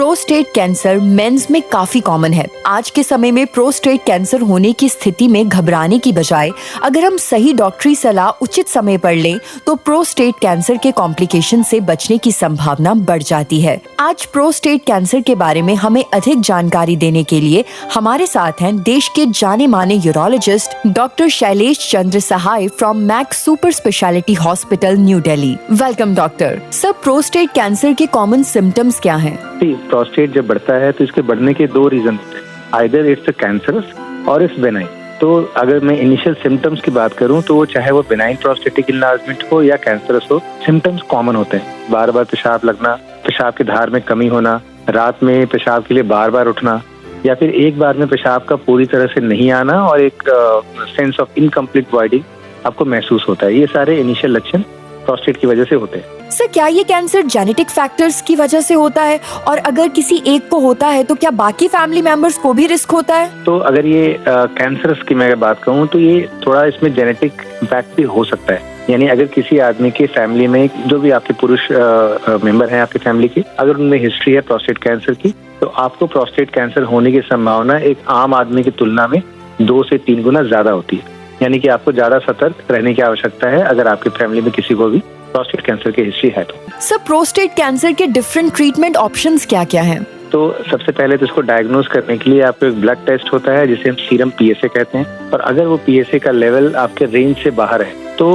Prostate cancer mains में काफी common है। आज के समय में प्रोस्टेट कैंसर होने की स्थिति में घबराने की बजाय अगर हम सही डॉक्टरी सलाह उचित समय पर लें तो प्रोस्टेट कैंसर के कॉम्प्लिकेशन से बचने की संभावना बढ़ जाती है। आज प्रोस्टेट कैंसर के बारे में हमें अधिक जानकारी देने के लिए हमारे साथ हैं देश के जाने माने urologist doctor Shailesh Chandra Sahay from max super speciality hospital new Delhi. Welcome doctor. Sir, prostate cancer के कॉमन सिम्टम्स क्या हैं? प्रोस्टेट जब बढ़ता है तो इसके बढ़ने के दो रीजन होते हैं, आइदर इट्स कैंसरस और इट्स बेनाइन। तो अगर मैं इनिशियल सिम्टम्स की बात करूं तो वो चाहे वो बेनाइन प्रोस्टेटिक इनलार्जमेंट हो या कैंसरस हो, सिम्टम्स कॉमन होते हैं। बार बार पेशाब लगना, पेशाब की धार में कमी होना, रात में पेशाब के लिए बार बार उठना, या फिर एक बार में पेशाब का पूरी तरह से नहीं आना और एक सेंस ऑफ इनकम्प्लीट वॉइडिंग आपको महसूस होता है। ये सारे इनिशियल लक्षण प्रोस्टेट की वजह से होते हैं। सर, क्या ये कैंसर जेनेटिक फैक्टर्स की वजह से होता है और अगर किसी एक को होता है तो क्या बाकी फैमिली मेंबर्स को भी रिस्क होता है? तो अगर ये कैंसरस की मैं बात कहूँ तो ये थोड़ा इसमें जेनेटिक इम्पैक्ट भी हो सकता है। यानी अगर किसी आदमी के फैमिली में जो भी आपके पुरुष मेंबर हैं आपकी फैमिली के, अगर उनमें हिस्ट्री है प्रोस्टेट कैंसर की, तो आपको प्रोस्टेट कैंसर होने की संभावना एक आम आदमी की तुलना में 2 से 3 गुना ज्यादा होती है। यानी कि आपको ज्यादा सतर्क रहने की आवश्यकता है अगर आपकी फैमिली में किसी को भी प्रोस्टेट कैंसर की हिस्ट्री है तो। सर, प्रोस्टेट कैंसर के डिफरेंट ट्रीटमेंट ऑप्शंस क्या क्या हैं? तो सबसे पहले तो इसको डायग्नोज करने के लिए आपको एक ब्लड टेस्ट होता है जिसे हम सीरम पीएसए कहते हैं, और अगर वो पीएसए का लेवल आपके रेंज से बाहर है तो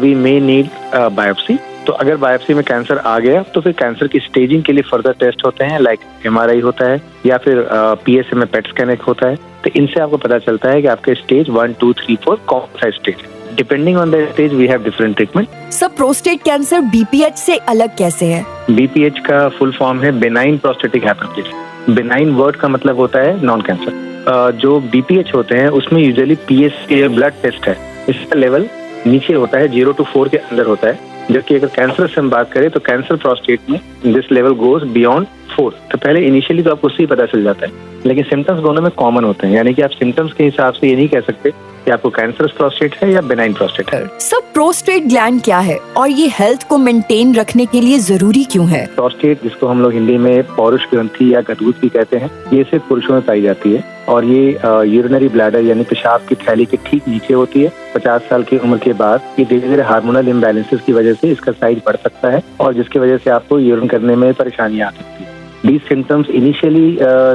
वी मे नीड बायोप्सी। तो अगर बायोप्सी में कैंसर आ गया तो फिर कैंसर की स्टेजिंग के लिए फर्दर टेस्ट होते हैं, लाइक एमआरआई होता है या फिर पीएसए में पेट स्कैन एक होता है। तो इनसे आपको पता चलता है कि आपके स्टेज 1, 2, 3, 4 कौन सा स्टेज है। Depending on the stage we have different treatment. Sir, prostate cancer BPH से अलग कैसे है? बीपीएच का फुल फॉर्म है benign prostatic hyperplasia. Benign word का मतलब होता है नॉन कैंसर। जो बीपीएच होते हैं उसमें यूजुअली पीएसए ब्लड टेस्ट है, इसका लेवल नीचे होता है, 0 to 4 के अंदर होता है। जबकि अगर कैंसर से हम बात करें तो कैंसर प्रोस्टेट में दिस लेवल गोज बियॉन्ड 4। तो पहले इनिशियली तो आपको उससे ही पता चल जाता है, लेकिन सिम्टम्स दोनों में कॉमन होते हैं। यानी कि आप सिम्टम्स के हिसाब से ये नहीं कह सकते कि आपको कैंसरस प्रोस्टेट है या बेनाइन प्रोस्टेट है। सब प्रोस्टेट ग्लैंड क्या है और ये हेल्थ को मेंटेन रखने के लिए जरूरी क्यों है? प्रोस्टेट, जिसको हम लोग हिंदी में पौरुष ग्रंथि या गदगूद भी कहते हैं, ये सिर्फ पुरुषों में पाई जाती है और ये यूरिनरी ब्लैडर यानी पेशाब की थैली के ठीक नीचे होती है। 50 साल की उम्र के बाद ये धीरे धीरे हार्मोनल इम्बैलेंसेस की वजह से इसका साइज बढ़ सकता है और जिसकी वजह से आपको यूरिन करने में परेशानी आ सकती है। These symptoms initially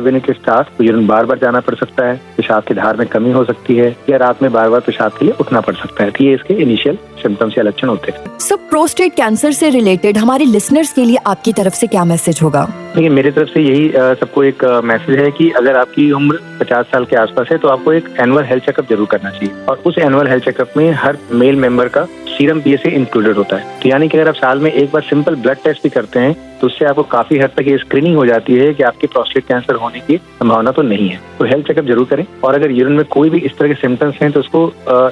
when it starts, तो यूरिन बार बार जाना पड़ सकता है, पेशाब की धार में कमी हो सकती है या रात में बार बार पेशाब के लिए उठना पड़ सकता है। तो ये इसके इनिशियल सिम्टम्स या लक्षण होते हैं। सब प्रोस्टेट कैंसर से रिलेटेड हमारे लिसनर्स के लिए आपकी तरफ से क्या मैसेज होगा? देखिए, मेरी तरफ से यही सबको एक मैसेज है कि अगर आपकी उम्र 50 साल के आसपास है तो आपको एक एनुअल हेल्थ चेकअप जरूर करना चाहिए, और उस एनुअल हेल्थ चेकअप में हर मेल मेंबर का सीरम पीएसए इंक्लूडेड होता है। तो यानी कि अगर आप साल में एक बार सिंपल ब्लड टेस्ट भी करते हैं तो उससे आपको काफी हद तक ये स्क्रीनिंग हो जाती है कि आपके प्रोस्टेट कैंसर होने की संभावना तो नहीं है। तो हेल्थ चेकअप जरूर करें, और अगर यूरिन में कोई भी इस तरह के सिम्टम्स हैं तो उसको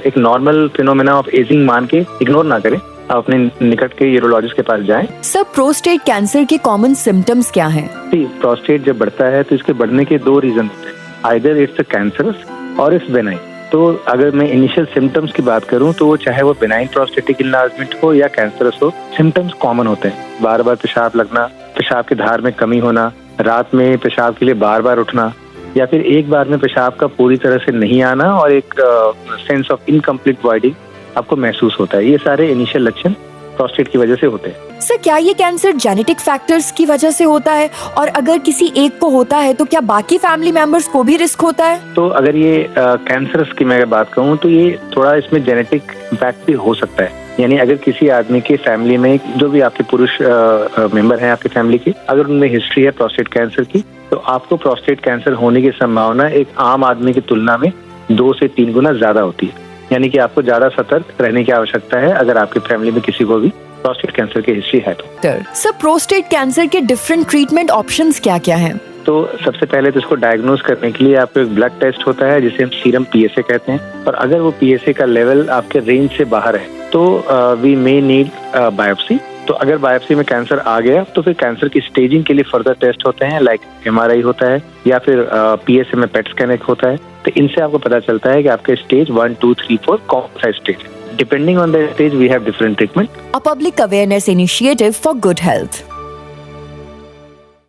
एक नॉर्मल फिनोमेना ऑफ एजिंग मान के इग्नोर ना करें, आप अपने निकट के यूरोलॉजिस्ट के पास जाएं। सब प्रोस्टेट कैंसर के कॉमन सिम्टम्स क्या हैं? प्रोस्टेट जब बढ़ता है तो इसके बढ़ने के दो रीजन होते हैं, आइदर इट्स कैंसरस और इट्स बेनाइन। तो अगर मैं इनिशियल सिम्टम्स की बात करूं तो वो चाहे वो बेनाइन प्रोस्टेटिक इनलार्जमेंट हो या कैंसरस हो, सिम्टम्स कॉमन होते हैं। बार बार पेशाब लगना, पेशाब की धार में कमी होना, रात में पेशाब के लिए बार बार उठना, या फिर एक बार में पेशाब का पूरी तरह से नहीं आना और एक सेंस ऑफ इनकम्प्लीट वॉइडिंग आपको महसूस होता है। ये सारे इनिशियल लक्षण प्रोस्टेट की वजह से होते हैं। सर, क्या ये कैंसर जेनेटिक फैक्टर्स की वजह से होता है और अगर किसी एक को होता है तो क्या बाकी फैमिली मेंबर्स को भी रिस्क होता है? तो अगर ये कैंसरस की मैं बात कहूँ तो ये थोड़ा इसमें जेनेटिक इम्पैक्ट भी हो सकता है। यानी अगर किसी आदमी के फैमिली में जो भी आपके पुरुष मेंबर हैं आपकी फैमिली के, अगर उनमें हिस्ट्री है प्रोस्टेट कैंसर की, तो आपको प्रोस्टेट कैंसर होने की संभावना एक आम आदमी की तुलना में 2 से 3 गुना ज्यादा होती है। यानी कि आपको ज्यादा सतर्क रहने की आवश्यकता है अगर आपकी फैमिली में किसी को भी प्रोस्टेट कैंसर की हिस्ट्री है तो। सर, प्रोस्टेट कैंसर के डिफरेंट ट्रीटमेंट ऑप्शंस क्या क्या हैं? तो सबसे पहले तो इसको डायग्नोज करने के लिए आपको एक ब्लड टेस्ट होता है जिसे हम सीरम पीएसए कहते हैं, और अगर वो पीएसए का लेवल आपके रेंज से बाहर है तो वी मे नीड बायोप्सी। तो अगर बायोप्सी में कैंसर आ गया तो फिर कैंसर की स्टेजिंग के लिए फर्दर टेस्ट होते हैं, लाइक एमआरआई होता है या फिर पीएसए में पेट स्कैन एक होता है। तो इनसे आपको पता चलता है कि आपके स्टेज 1, 2, 3, 4 कौन सा स्टेज है। Depending on the stage, we have different treatment. A public awareness initiative for good health.